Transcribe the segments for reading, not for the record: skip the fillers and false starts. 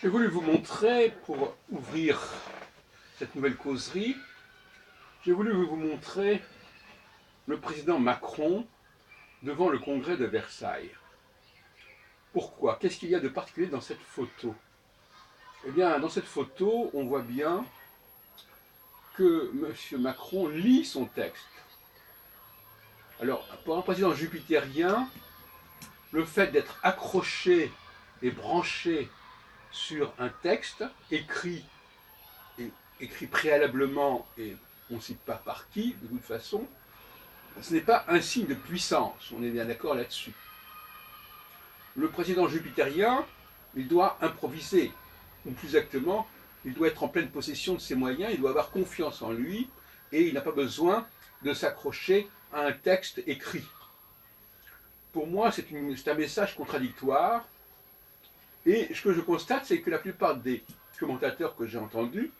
J'ai voulu vous montrer, pour ouvrir cette nouvelle causerie, j'ai voulu vous montrer le président Macron devant le congrès de Versailles. Pourquoi? Qu'est-ce qu'il y a de particulier dans cette photo? Eh bien, dans cette photo, on voit bien que M. Macron lit son texte. Alors, pour un président jupitérien, le fait d'être accroché et branché sur un texte écrit préalablement, et on ne sait pas par qui, de toute façon, ce n'est pas un signe de puissance, on est bien d'accord là-dessus. Le président jupitérien, il doit improviser, ou plus exactement, il doit être en pleine possession de ses moyens, il doit avoir confiance en lui, et il n'a pas besoin de s'accrocher à un texte écrit. Pour moi, c'est un message contradictoire, et ce que je constate, c'est que la plupart des commentateurs que j'ai entendus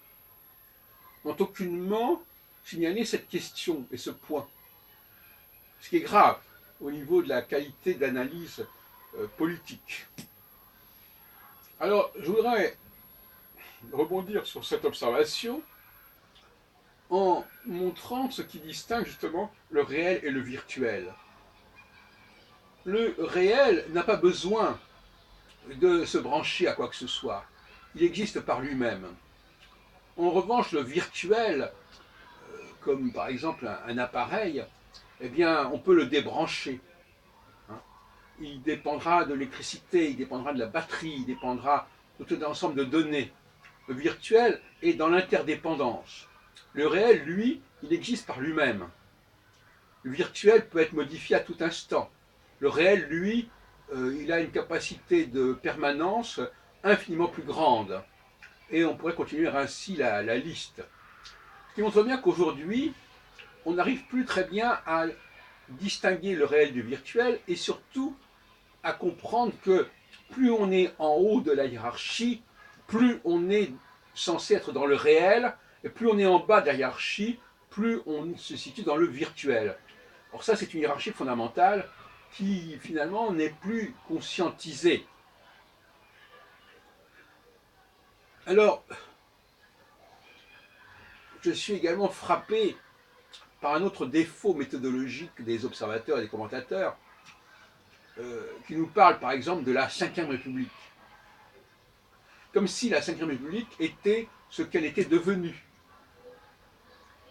n'ont aucunement signalé cette question et ce point. Ce qui est grave au niveau de la qualité d'analyse politique. Alors, je voudrais rebondir sur cette observation en montrant ce qui distingue justement le réel et le virtuel. Le réel n'a pas besoin de se brancher à quoi que ce soit. Il existe par lui-même. En revanche, le virtuel, comme par exemple un appareil, eh bien, on peut le débrancher. Il dépendra de l'électricité, il dépendra de la batterie, il dépendra de tout un ensemble de données. Le virtuel est dans l'interdépendance. Le réel, lui, il existe par lui-même. Le virtuel peut être modifié à tout instant. Le réel, lui, il a une capacité de permanence infiniment plus grande. Et on pourrait continuer ainsi la liste. Ce qui montre bien qu'aujourd'hui, on n'arrive plus très bien à distinguer le réel du virtuel et surtout à comprendre que plus on est en haut de la hiérarchie, plus on est censé être dans le réel, et plus on est en bas de la hiérarchie, plus on se situe dans le virtuel. Alors ça, c'est une hiérarchie fondamentale qui finalement n'est plus conscientisée. Alors, je suis également frappé par un autre défaut méthodologique des observateurs et des commentateurs, qui nous parlent par exemple de la Ve République. Comme si la Ve République était ce qu'elle était devenue,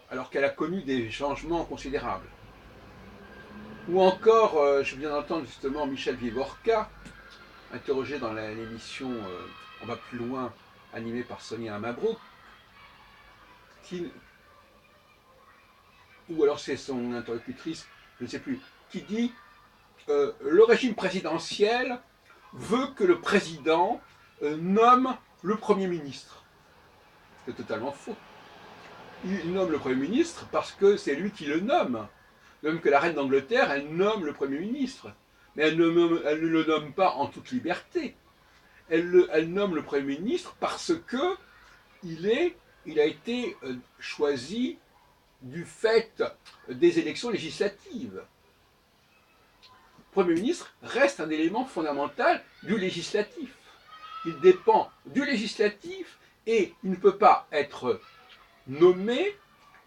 alors qu'elle a connu des changements considérables. Ou encore, je viens d'entendre justement Michel Vivorca, interrogé dans l'émission On va plus loin, animée par Sonia Mabrouk, ou alors c'est son interlocutrice, je ne sais plus, qui dit le régime présidentiel veut que le président nomme le Premier ministre. C'est totalement faux. Il nomme le Premier ministre parce que c'est lui qui le nomme. De même que la reine d'Angleterre, elle nomme le Premier ministre. Mais elle ne le nomme pas en toute liberté. Elle nomme le Premier ministre parce que il a été choisi du fait des élections législatives. Le Premier ministre reste un élément fondamental du législatif. Il dépend du législatif et il ne peut pas être nommé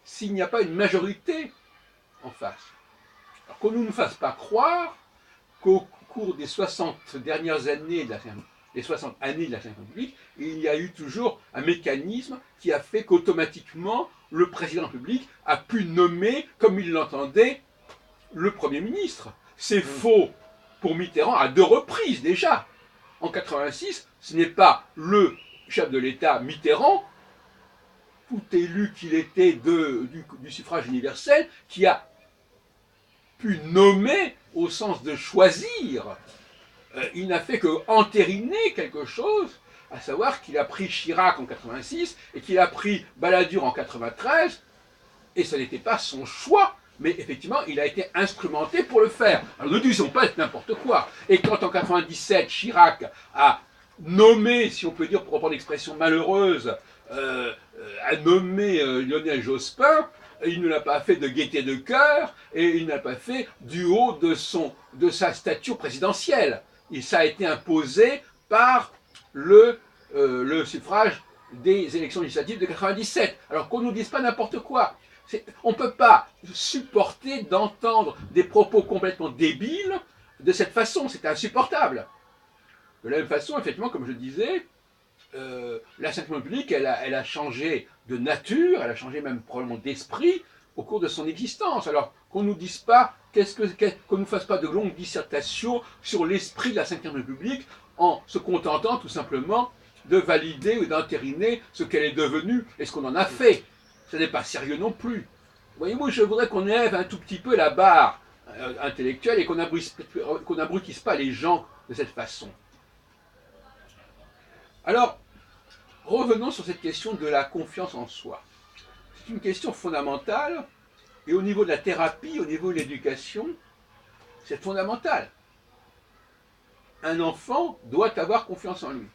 s'il n'y a pas une majorité en face. Alors qu'on ne nous fasse pas croire qu'au cours des 60 dernières années les 60 années de la Ve République, il y a eu toujours un mécanisme qui a fait qu'automatiquement le président de la République a pu nommer, comme il l'entendait, le Premier ministre. C'est faux pour Mitterrand à 2 reprises déjà. En 86, ce n'est pas le chef de l'État Mitterrand, tout élu qu'il était du suffrage universel, qui a pu nommer au sens de choisir. Il n'a fait que entériner quelque chose, à savoir qu'il a pris Chirac en 86 et qu'il a pris Balladur en 93, et ce n'était pas son choix, mais effectivement, il a été instrumenté pour le faire. Alors ne disons pas n'importe quoi. Et quand en 97, Chirac a nommé, si on peut dire pour reprendre l'expression malheureuse, a nommé Lionel Jospin, il ne l'a pas fait de gaieté de cœur, et il ne l'a pas fait du haut de sa stature présidentielle. Et ça a été imposé par le le suffrage des élections législatives de 97. Alors qu'on ne nous dise pas n'importe quoi. On ne peut pas supporter d'entendre des propos complètement débiles de cette façon, c'est insupportable. De la même façon, effectivement, comme je disais, la Ve République, elle a changé de nature, elle a changé même probablement d'esprit au cours de son existence. Alors qu'on ne nous dise pas, qu'on ne nous fasse pas de longues dissertations sur l'esprit de la Ve République en se contentant tout simplement de valider ou d'entériner ce qu'elle est devenue et ce qu'on en a fait. Ce n'est pas sérieux non plus. Voyez-vous, je voudrais qu'on élève un tout petit peu la barre intellectuelle et qu'on n'abrutisse pas les gens de cette façon. Alors, revenons sur cette question de la confiance en soi. C'est une question fondamentale, et au niveau de la thérapie, au niveau de l'éducation, c'est fondamental. Un enfant doit avoir confiance en lui.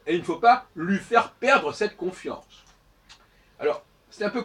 Et il ne faut pas lui faire perdre cette confiance. Alors, c'est un peu